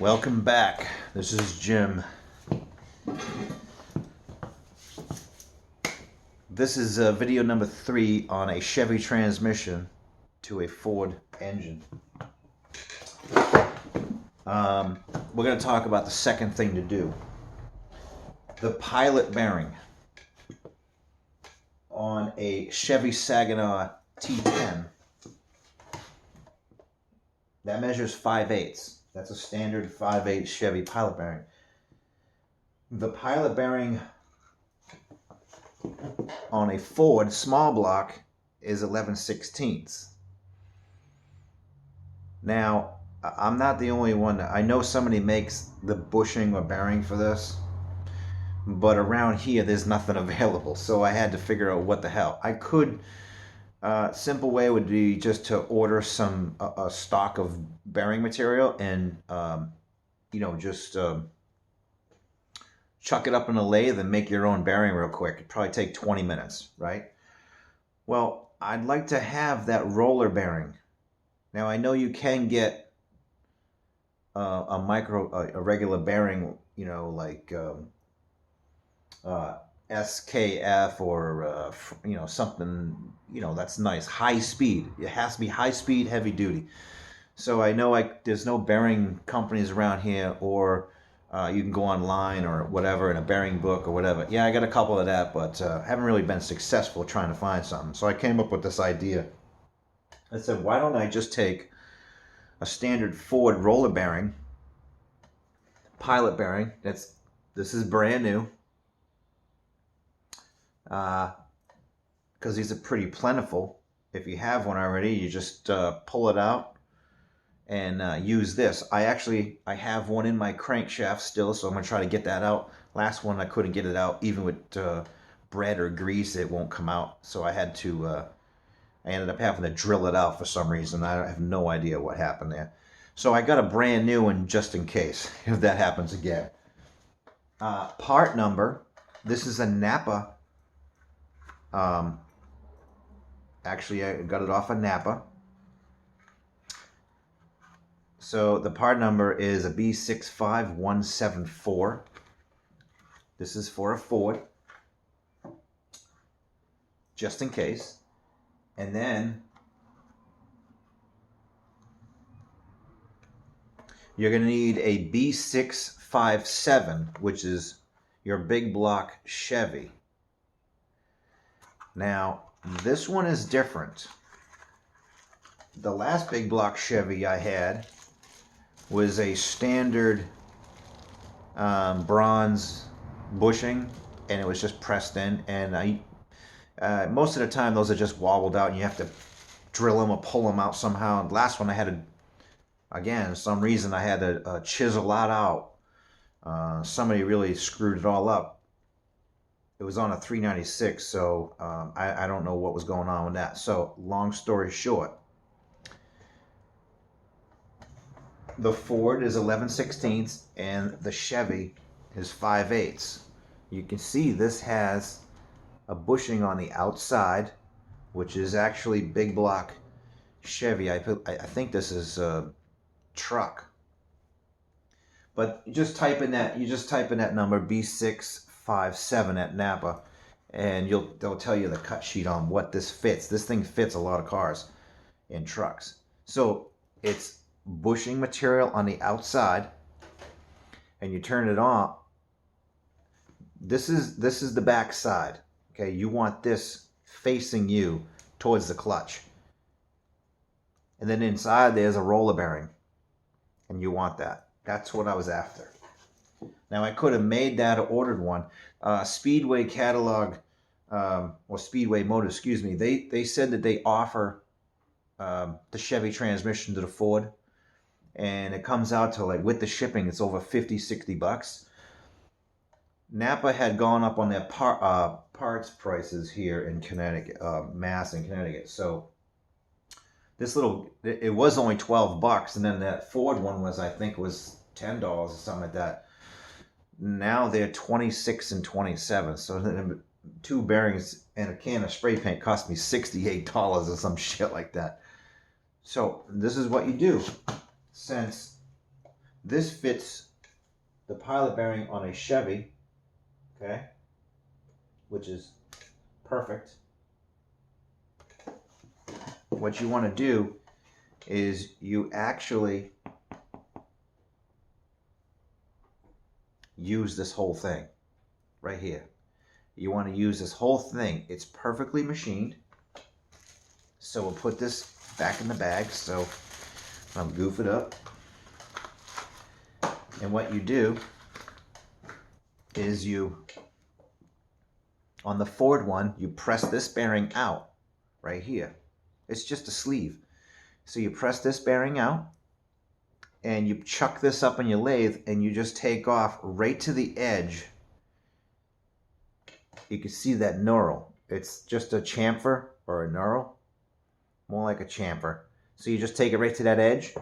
Welcome back. This is Jim. This is video number 3 on a Chevy transmission to a Ford engine. We're going to talk about the second thing to do. The pilot bearing on a Chevy Saginaw T10. That measures 5/8. That's a standard 5/8 Chevy pilot bearing. The pilot bearing on a Ford small block is 11/16. Now, I'm not the only one. I know somebody makes the bushing or bearing for this, but around here there's nothing available, so I had to figure out what the hell. I could, simple way would be just to order some a stock of bearing material and just chuck it up in a lathe and make your own bearing real quick. It'd probably take 20 minutes, right? Well, I'd like to have that roller bearing. Now, I know you can get a regular bearing, like SKF or something, that's nice. High speed. It has to be high speed, heavy duty. So I know there's no bearing companies around here, or you can go online or whatever in a bearing book or whatever. Yeah, I got a couple of that, but haven't really been successful trying to find something. So I came up with this idea. I said, why don't I just take a standard Ford roller bearing, pilot bearing. This is brand new. Because these are pretty plentiful. If you have one already, you just pull it out and use this. I have one in my crankshaft still, so I'm going to try to get that out. Last one I couldn't get it out. Even with bread or grease, it won't come out. So I ended up having to drill it out for some reason. I have no idea what happened there. So I got a brand new one just in case, if that happens again. Part number, this is a Napa. Actually, I got it off of Napa. So the part number is a B65174. This is for a Ford, just in case. And then you're going to need a B657, which is your big block Chevy. Now, this one is different. The last big block Chevy I had was a standard bronze bushing, and it was just pressed in. And most of the time, those are just wobbled out, and you have to drill them or pull them out somehow. The last one I had to, again, some reason I had to chisel that out. Somebody really screwed it all up. It was on a 396, so I don't know what was going on with that. So, long story short, the Ford is 11/16 and the Chevy is 5/8. You can see this has a bushing on the outside, which is actually big block Chevy. I think this is a truck. But you just type in that number B657 at Napa, and they'll tell you the cut sheet on what this fits. This thing fits a lot of cars and trucks. So it's bushing material on the outside, and you turn it on. This is the back side. Okay, you want this facing you towards the clutch. And then inside there's a roller bearing, and you want that. That's what I was after. Now, I could have made that or ordered one. Speedway catalog, or Speedway Motor, excuse me, they said that they offer the Chevy transmission to the Ford, and it comes out to, like, with the shipping, it's over $50-$60. Napa had gone up on their parts prices here in Connecticut, Mass and Connecticut. So it was only $12, and then that Ford one was, I think, was $10 or something like that. Now they're $26 and $27. So 2 bearings and a can of spray paint cost me $68 or some shit like that. So this is what you do. Since This fits the pilot bearing on a Chevy, okay, which is perfect. What you want to do is you actually use this whole thing right here. You want to use this whole thing. It's perfectly machined. So we'll put this back in the bag. So I'll goof it up. And what you do is on the Ford one, you press this bearing out right here. It's just a sleeve. So you press this bearing out and you chuck this up on your lathe and you just take off right to the edge. You can see that knurl. It's just a chamfer or a knurl, more like a chamfer. So you just take it right to that edge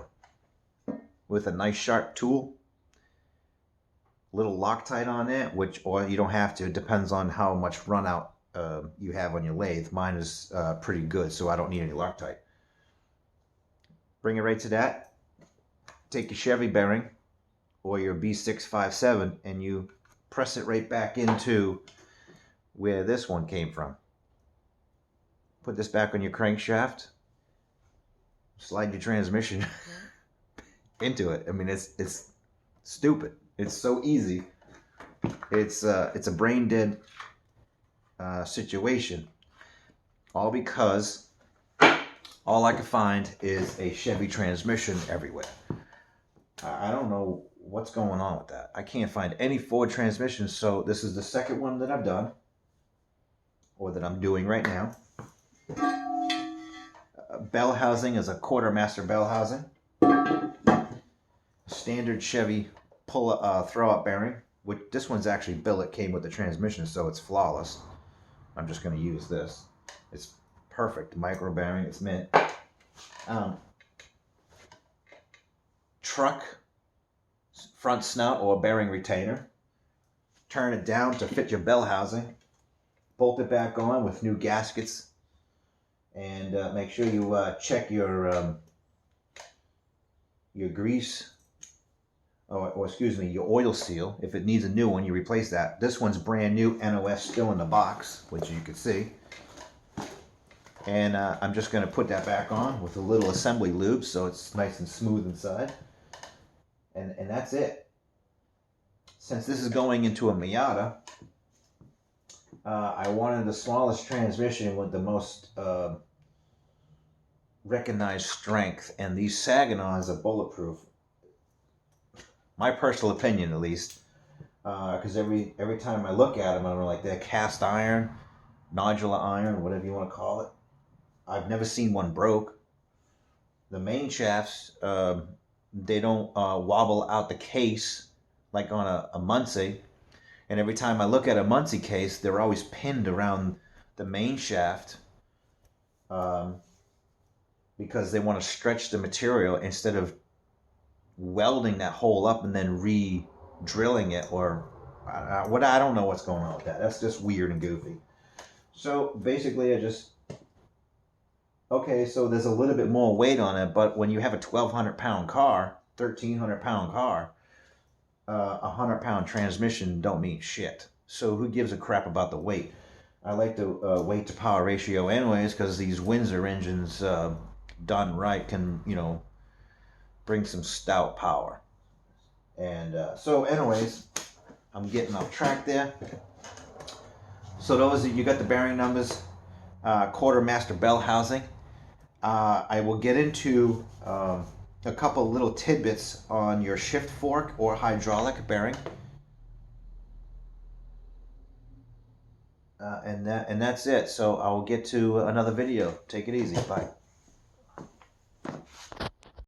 with a nice sharp tool. Little Loctite on it, or you don't have to. It depends on how much run out you have on your lathe. Mine is pretty good, so I don't need any Loctite. Bring it right to that. Take your Chevy bearing or your B657 and you press it right back into where this one came from. Put this back on your crankshaft. Slide your transmission into it. I mean, it's stupid. It's so easy. It's a brain dead situation. All because all I can find is a Chevy transmission everywhere. I don't know what's going on with that. I can't find any Ford transmissions. So this is the second one that I've done, or that I'm doing right now. Bell housing is a quartermaster bell housing. Standard Chevy throw-up bearing. Which this one's actually billet, came with the transmission, so it's flawless. I'm just going to use this. It's perfect. Micro bearing. It's mint. Truck front snout or bearing retainer. Turn it down to fit your bell housing. Bolt it back on with new gaskets, and make sure you check your grease, or excuse me, your oil seal. If it needs a new one, you replace that. This one's brand new, NOS still in the box, which you can see. And I'm just going to put that back on with a little assembly lube so it's nice and smooth inside. And that's it. Since this is going into a Miata, I wanted the smallest transmission with the most recognized strength, and these Saginaws are bulletproof. My personal opinion, at least, because every time I look at them, I'm like, they're cast iron, nodular iron, whatever you want to call it. I've never seen one broke. The main shafts, they don't wobble out the case like on a Muncie. And every time I look at a Muncie case, they're always pinned around the main shaft because they want to stretch the material instead of welding that hole up and then re-drilling it, or I don't know what's going on with that. That's just weird and goofy. So basically okay, so there's a little bit more weight on it, but when you have a 1,200 pound car, 1,300 pound car, a 100-pound transmission don't mean shit. So who gives a crap about the weight? I like the weight to power ratio anyways, because these Windsor engines done right can, bring some stout power. And so anyways, I'm getting off track there. So those, you got the bearing numbers, quartermaster bell housing. I will get into a couple little tidbits on your shift fork or hydraulic bearing. And that's it. So I will get to another video. Take it easy. Bye.